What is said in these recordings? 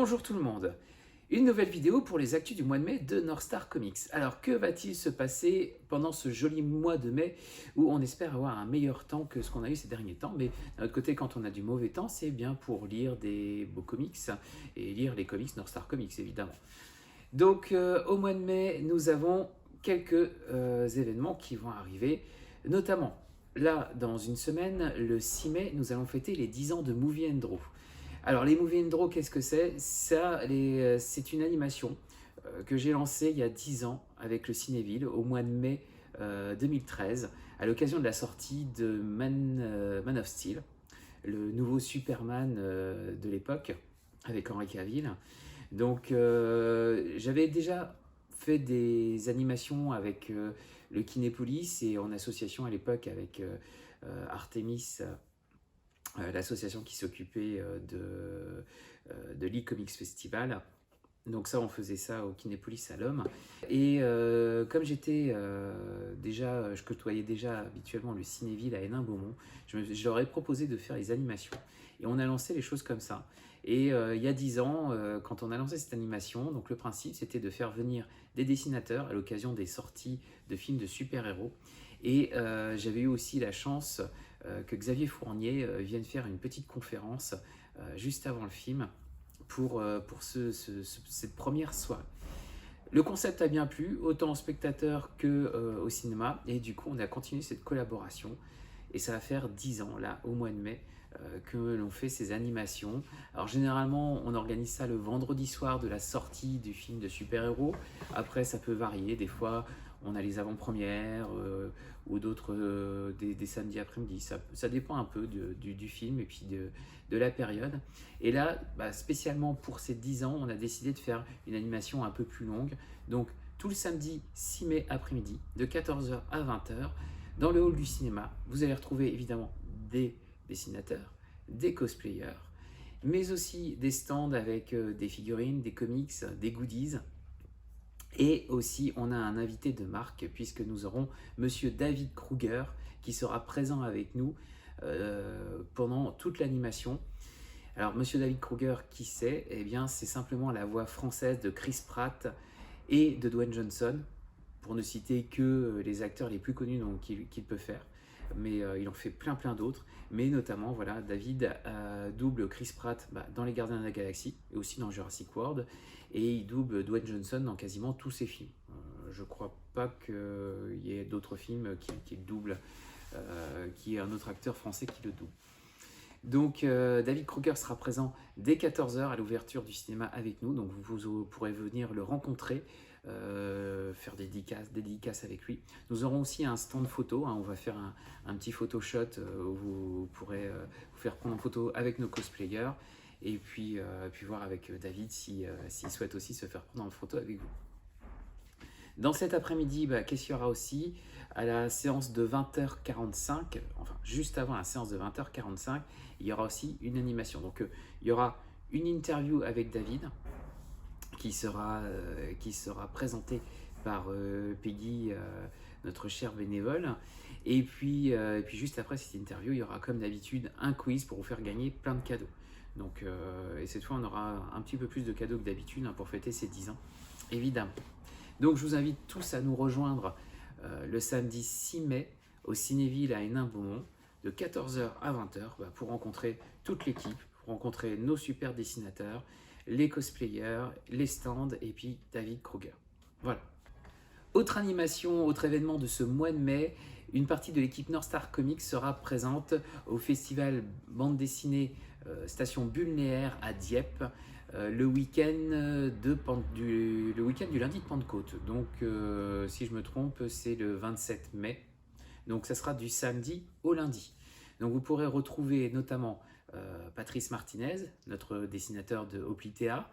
Bonjour tout le monde, une nouvelle vidéo pour les actus du mois de mai de North Star Comics. Alors que va-t-il se passer pendant ce joli mois de mai où on espère avoir un meilleur temps que ce qu'on a eu ces derniers temps, mais d'un autre côté quand on a du mauvais temps c'est bien pour lire des beaux comics et lire les comics North Star Comics évidemment. Donc au mois de mai nous avons quelques événements qui vont arriver, notamment là dans une semaine, le 6 mai, nous allons fêter les 10 ans de Movie and Draw. Alors les Movie and Draw, qu'est-ce que c'est? C'est une animation que j'ai lancée il y a 10 ans avec le Cinéville au mois de mai 2013 à l'occasion de la sortie de Man of Steel, le nouveau Superman de l'époque avec Henry Cavill. Donc j'avais déjà fait des animations avec le Kinépolis et en association à l'époque avec Artemis, l'association qui s'occupait de l'e-Comics Festival. Donc ça, on faisait ça au Kinépolis à l'Homme. Et comme je côtoyais déjà habituellement le Cinéville à Hénin-Beaumont, je leur ai proposé de faire les animations. Et on a lancé les choses comme ça. Et il y a 10 ans, quand on a lancé cette animation, donc le principe c'était de faire venir des dessinateurs à l'occasion des sorties de films de super-héros. Et j'avais eu aussi la chance que Xavier Fournier vienne faire une petite conférence juste avant le film pour cette première soirée. Le concept a bien plu, autant aux spectateurs qu'au cinéma, et du coup on a continué cette collaboration, et ça va faire 10 ans, là, au mois de mai, que l'on fait ces animations. Alors généralement on organise ça le vendredi soir de la sortie du film de super-héros. Après ça peut varier, des fois on a les avant-premières ou d'autres des samedis après-midi, ça dépend un peu du film et puis de la période. Et là, spécialement pour ces 10 ans, on a décidé de faire une animation un peu plus longue, donc tout le samedi 6 mai après-midi de 14h à 20h dans le hall du cinéma. Vous allez retrouver évidemment des dessinateurs, des cosplayers, mais aussi des stands avec des figurines, des comics, des goodies. Et aussi, on a un invité de marque puisque nous aurons Monsieur David Kruger qui sera présent avec nous pendant toute l'animation. Alors, Monsieur David Kruger, qui c'est? Eh bien, c'est simplement la voix française de Chris Pratt et de Dwayne Johnson, pour ne citer que les acteurs les plus connus qu'il peut faire. Mais il en fait plein d'autres. Mais notamment, voilà, David double Chris Pratt dans Les Gardiens de la Galaxie et aussi dans Jurassic World. Et il double Dwayne Johnson dans quasiment tous ses films. Je crois pas qu'il y ait d'autres films qui le doublent, qu'il y ait un autre acteur français qui le double. Donc David Kruger sera présent dès 14h à l'ouverture du cinéma avec nous, donc vous pourrez venir le rencontrer, faire des dédicaces avec lui. Nous aurons aussi un stand photo, on va faire un petit photoshot où vous pourrez vous faire prendre en photo avec nos cosplayers et puis voir avec David s'il souhaite aussi se faire prendre en photo avec vous. Dans cet après-midi, qu'est-ce qu'il y aura aussi? À la séance de 20h45, enfin juste avant la séance de 20h45, il y aura aussi une animation. Donc il y aura une interview avec David qui sera présentée par Peggy, notre chère bénévole. Et puis juste après cette interview, il y aura comme d'habitude un quiz pour vous faire gagner plein de cadeaux. Donc, et cette fois, on aura un petit peu plus de cadeaux que d'habitude pour fêter ces 10 ans, évidemment. Donc, je vous invite tous à nous rejoindre le samedi 6 mai au Cinéville à Hénin-Beaumont de 14h à 20h pour rencontrer toute l'équipe, pour rencontrer nos super dessinateurs, les cosplayers, les stands et puis David Kruger. Voilà. Autre animation, autre événement de ce mois de mai, une partie de l'équipe North Star Comics sera présente au festival bande dessinée Station Bulnéaire à Dieppe le week-end du lundi de Pentecôte. Donc si je me trompe, c'est le 27 mai. Donc ça sera du samedi au lundi. Donc vous pourrez retrouver notamment Patrice Martinez, notre dessinateur de Oplitea,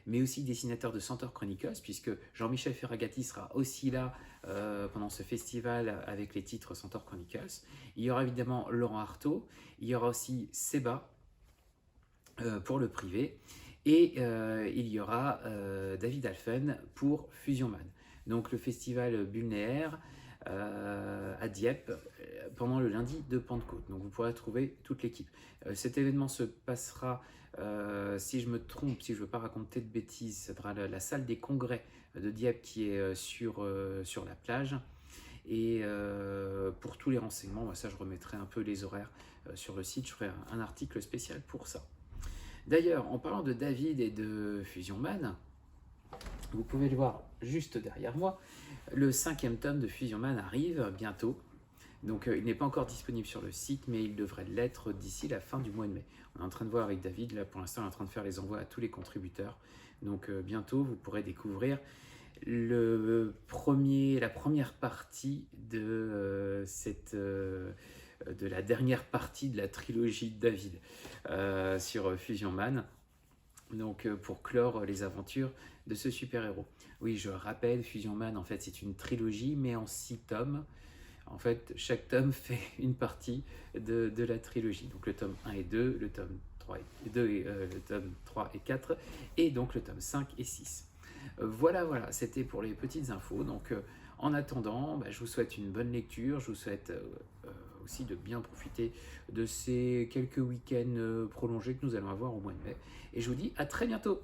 mais aussi dessinateur de Centaur Chronicles, puisque Jean-Michel Ferragati sera aussi là pendant ce festival avec les titres Centaur Chronicles. Il y aura évidemment Laurent Artaud, il y aura aussi Seba pour le privé, et il y aura David Alphen pour Fusion Man. Donc le festival Bulnéaire à Dieppe pendant le lundi de Pentecôte. Donc vous pourrez trouver toute l'équipe. Cet événement se passera, si je me trompe, si je ne veux pas raconter de bêtises, ça sera la salle des congrès de Dieppe qui est sur la plage. Et pour tous les renseignements, ça je remettrai un peu les horaires sur le site, je ferai un article spécial pour ça. D'ailleurs, en parlant de David et de Fusion Man, vous pouvez le voir juste derrière moi, le 5e tome de Fusion Man arrive bientôt. Donc il n'est pas encore disponible sur le site, mais il devrait l'être d'ici la fin du mois de mai. On est en train de voir avec David, là pour l'instant on est en train de faire les envois à tous les contributeurs. Donc bientôt vous pourrez découvrir la première partie de la dernière partie de la trilogie de David sur Fusion Man. Donc pour clore les aventures de ce super-héros. Oui, je rappelle, Fusion Man, en fait, c'est une trilogie, mais en 6 tomes. En fait, chaque tome fait une partie de la trilogie. Donc le tome 1 et 2, le tome 3 et 2, le tome 3 et 4, et donc le tome 5 et 6. Voilà, c'était pour les petites infos. Donc en attendant, je vous souhaite une bonne lecture, je vous souhaite aussi de bien profiter de ces quelques week-ends prolongés que nous allons avoir au mois de mai. Et je vous dis à très bientôt.